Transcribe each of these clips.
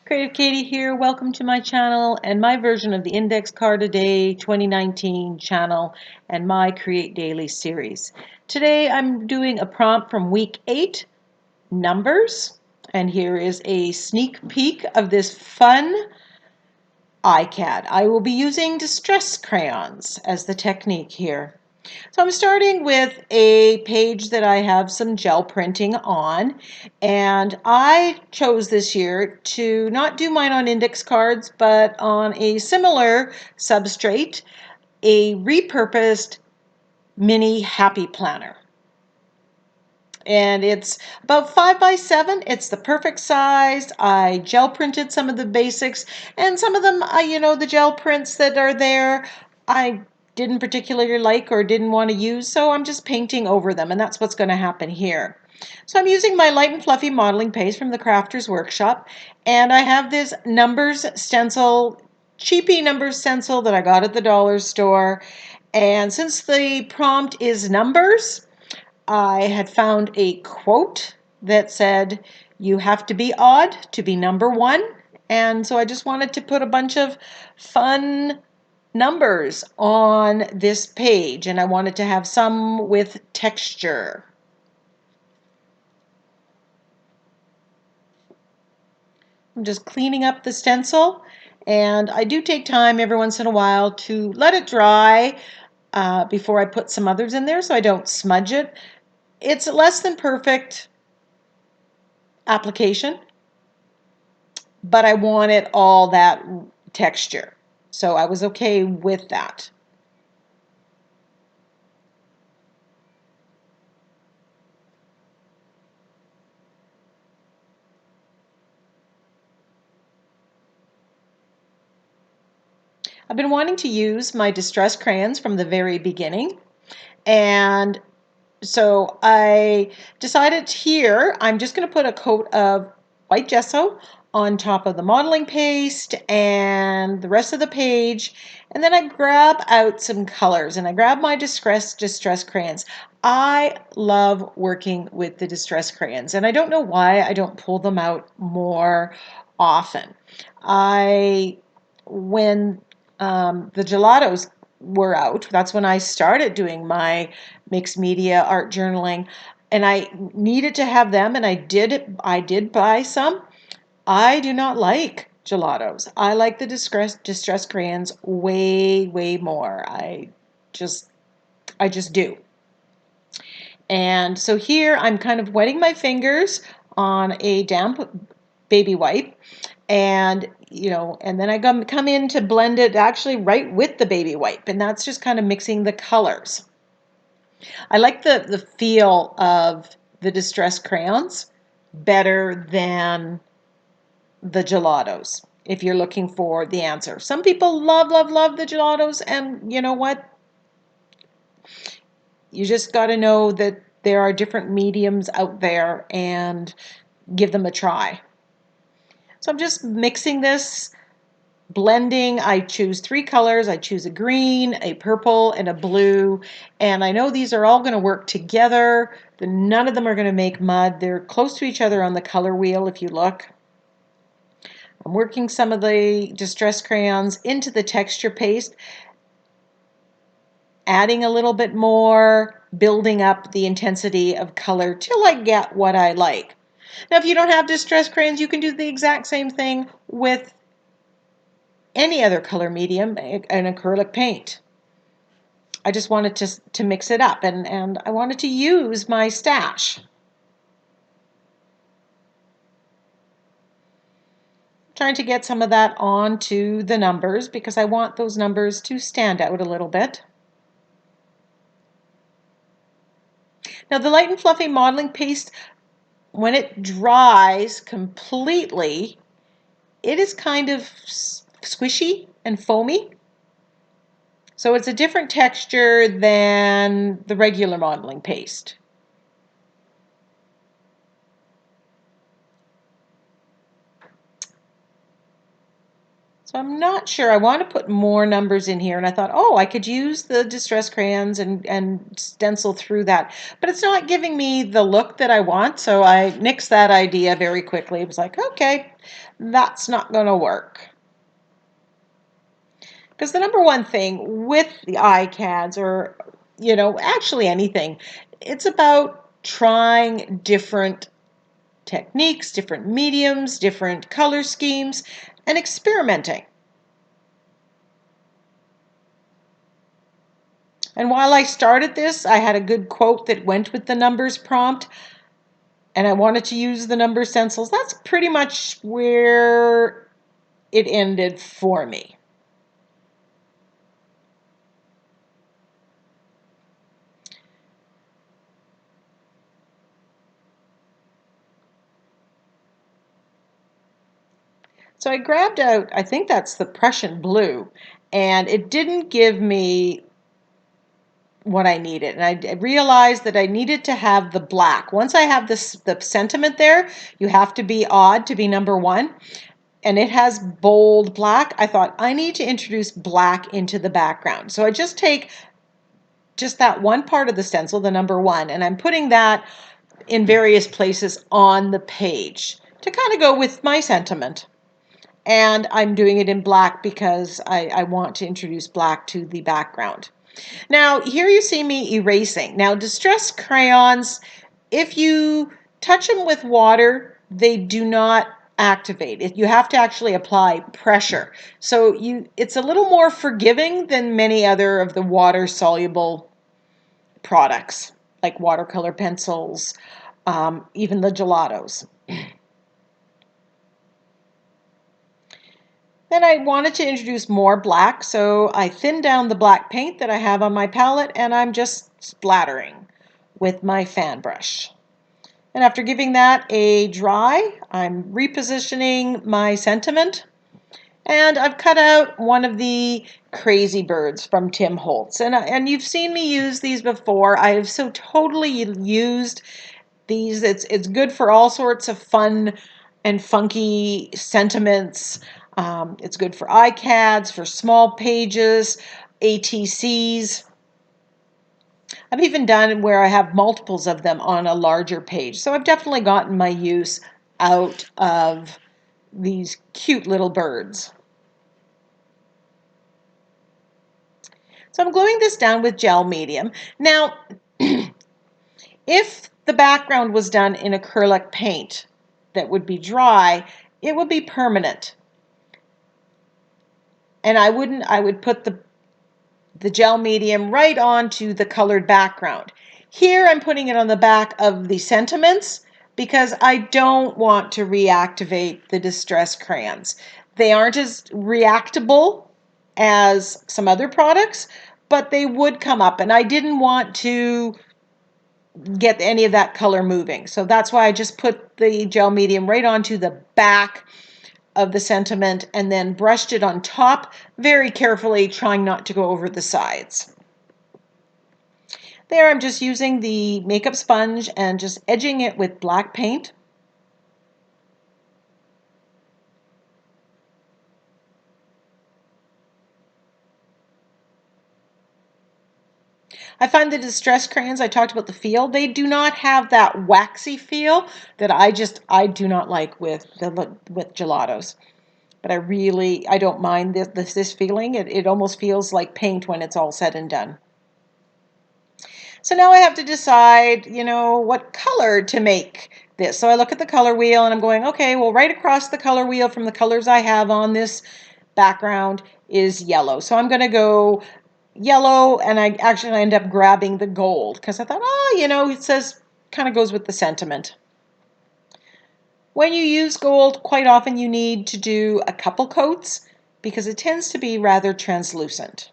Creative Katie here. Welcome to my channel and my version of the Index Card a Day 2019 channel and my Create Daily series. Today I'm doing a prompt from week 8, numbers, and here is a sneak peek of this fun ICAD. I will be using distress crayons as the technique here. So I'm starting with a page that I have some gel printing on, and I chose this year to not do mine on index cards but on a similar substrate, a repurposed mini happy planner. And it's about 5 by 7. It's the perfect size. I gel printed some of the basics, and some of them, the gel prints that are there, I didn't particularly like or didn't want to use, so I'm just painting over them, and that's what's going to happen here. So I'm using my light and fluffy modeling paste from the Crafter's Workshop, and I have this numbers stencil, cheapy numbers stencil that I got at the dollar store. And since the prompt is numbers, I had found a quote that said, "You have to be odd to be number one." And so I just wanted to put a bunch of fun numbers on this page, and I wanted to have some with texture. I'm just cleaning up the stencil, and I do take time every once in a while to let it dry before I put some others in there so I don't smudge it. It's less than perfect application, but I wanted all that texture, so I was okay with that. I've been wanting to use my distress crayons from the very beginning, and so I decided here I'm just going to put a coat of white gesso on top of the modeling paste and the rest of the page, and then I grab out some colors, and I grab my distress crayons. I love working with the distress crayons, and I don't know why I don't pull them out more often. When the gelatos were out, that's when I started doing my mixed media art journaling, and I needed to have them, and I did buy some. I do not like gelatos. I like the distress crayons way more. I just do. And so here I'm kind of wetting my fingers on a damp baby wipe, and and then I come in to blend it actually right with the baby wipe, and that's just kind of mixing the colors. I like the feel of the distress crayons better than the gelatos if you're looking for the answer. Some people love the gelatos, and you know what? You just got to know that there are different mediums out there and give them a try. So I'm just mixing this, blending. I choose 3 colors. I choose a green, a purple, and a blue, and I know these are all going to work together. None of them are going to make mud. They're close to each other on the color wheel if you look. I'm working some of the distress crayons into the texture paste, adding a little bit more, building up the intensity of color till I get what I like. Now, if you don't have distress crayons, you can do the exact same thing with any other color medium, an acrylic paint. I just wanted to mix it up, and I wanted to use my stash. Trying to get some of that onto the numbers because I want those numbers to stand out a little bit. Now the light and fluffy modeling paste, when it dries completely, it is kind of squishy and foamy. So it's a different texture than the regular modeling paste. So I'm not sure. I want to put more numbers in here, and I thought, oh, I could use the distress crayons and stencil through that. But it's not giving me the look that I want, so I nixed that idea very quickly. It was like, okay, that's not going to work. Because the number one thing with the ICADs, or, actually anything, it's about trying different techniques, different mediums, different color schemes, and experimenting. And while I started this, I had a good quote that went with the numbers prompt, and I wanted to use the number stencils. That's pretty much where it ended for me. So I grabbed out, I think that's the Prussian blue, and it didn't give me what I needed. And I realized that I needed to have the black. Once I have the sentiment there, you have to be odd to be number one. And it has bold black. I thought I need to introduce black into the background. So I just take just that one part of the stencil, the number one, and I'm putting that in various places on the page to kind of go with my sentiment. And I'm doing it in black because I want to introduce black to the background. Now, here you see me erasing. Now, distress crayons, if you touch them with water, they do not activate. You have to actually apply pressure. So it's a little more forgiving than many other of the water-soluble products, like watercolor pencils, even the gelatos. Then I wanted to introduce more black, so I thinned down the black paint that I have on my palette, and I'm just splattering with my fan brush. And after giving that a dry, I'm repositioning my sentiment, and I've cut out one of the crazy birds from Tim Holtz. And you've seen me use these before. I have so totally used these. It's good for all sorts of fun and funky sentiments. It's good for ICADs, for small pages, ATCs. I've even done where I have multiples of them on a larger page. So I've definitely gotten my use out of these cute little birds. So I'm gluing this down with gel medium. Now, if the background was done in acrylic paint that would be dry, it would be permanent. And I would put the gel medium right onto the colored background. Here I'm putting it on the back of the sentiments because I don't want to reactivate the distress crayons. They aren't as reactable as some other products, but they would come up, and I didn't want to get any of that color moving. So that's why I just put the gel medium right onto the back of the sentiment and then brushed it on top very carefully, trying not to go over the sides. There I'm just using the makeup sponge and just edging it with black paint. I find the distress crayons, I talked about the feel, they do not have that waxy feel that I do not like with gelatos. But I don't mind this feeling. It almost feels like paint when it's all said and done. So now I have to decide, what color to make this. So I look at the color wheel and I'm going, okay, well, right across the color wheel from the colors I have on this background is yellow. So I'm going to go yellow, and I actually end up grabbing the gold because I thought, it says, kind of goes with the sentiment. When you use gold, quite often you need to do a couple coats because it tends to be rather translucent.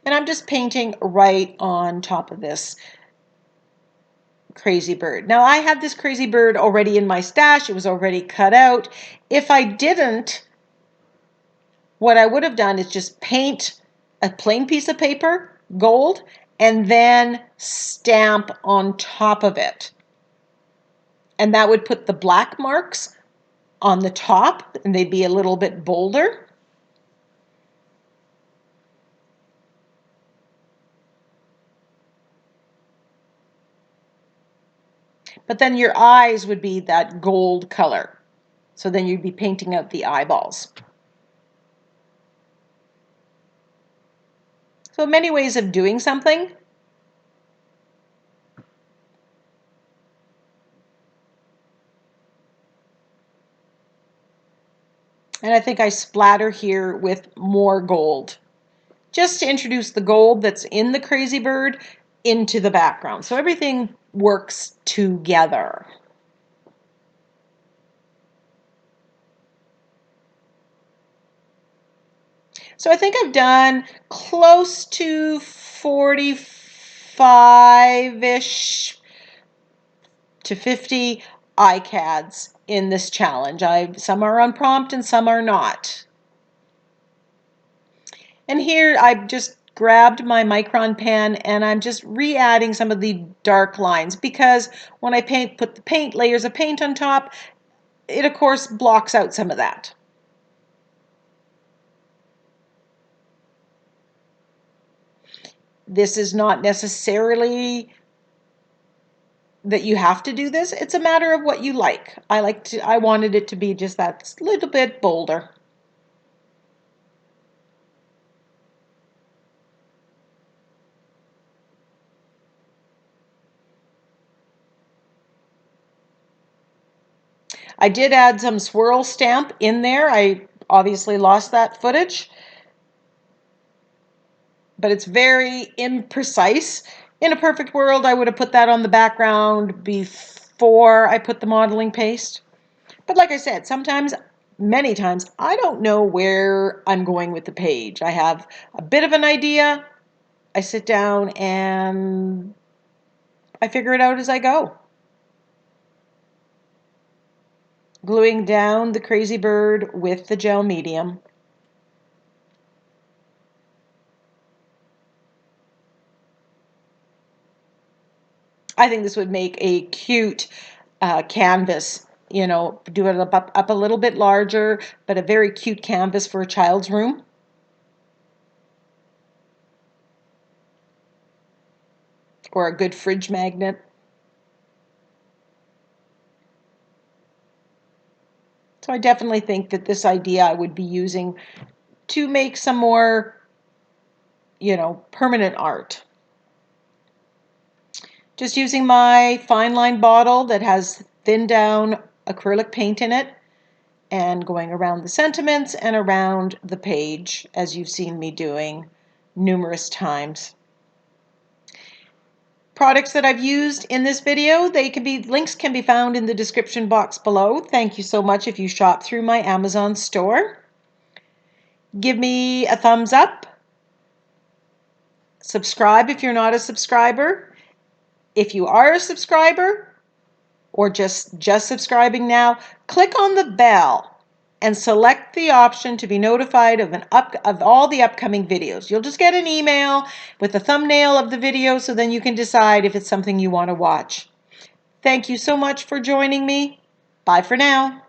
And I'm just painting right on top of this crazy bird. Now I had this crazy bird already in my stash. It was already cut out. If I didn't, what I would have done is just paint a plain piece of paper, gold, and then stamp on top of it. and that would put the black marks on the top, and they'd be a little bit bolder. But then your eyes would be that gold color. So then you'd be painting out the eyeballs. So many ways of doing something. And I think I splatter here with more gold, just to introduce the gold that's in the crazy bird into the background. So everything works together. So I think I've done close to 45-ish to 50 ICADs in this challenge. Some are on prompt and some are not. And here I've just grabbed my micron pen and I'm just re-adding some of the dark lines, because when I put the layers of paint on top, it of course blocks out some of that. This is not necessarily that you have to do this. It's a matter of what you like. I wanted it to be just that little bit bolder. I did add some swirl stamp in there. I obviously lost that footage, but it's very imprecise. In a perfect world, I would have put that on the background before I put the modeling paste. But like I said, many times, I don't know where I'm going with the page. I have a bit of an idea. I sit down and I figure it out as I go. Gluing down the crazy bird with the gel medium. I think this would make a cute canvas. You know, do it up a little bit larger, but a very cute canvas for a child's room. Or a good fridge magnet. So I definitely think that this idea I would be using to make some more, permanent art. Just using my fine line bottle that has thinned down acrylic paint in it, and going around the sentiments and around the page, as you've seen me doing numerous times. Products that I've used in this video, links can be found in the description box below. Thank you so much if you shop through my Amazon store. Give me a thumbs up. Subscribe if you're not a subscriber. If you are a subscriber, or just subscribing now, click on the bell and select the option to be notified of all the upcoming videos. You'll just get an email with the thumbnail of the video, so then you can decide if it's something you want to watch. Thank you so much for joining me. Bye for now.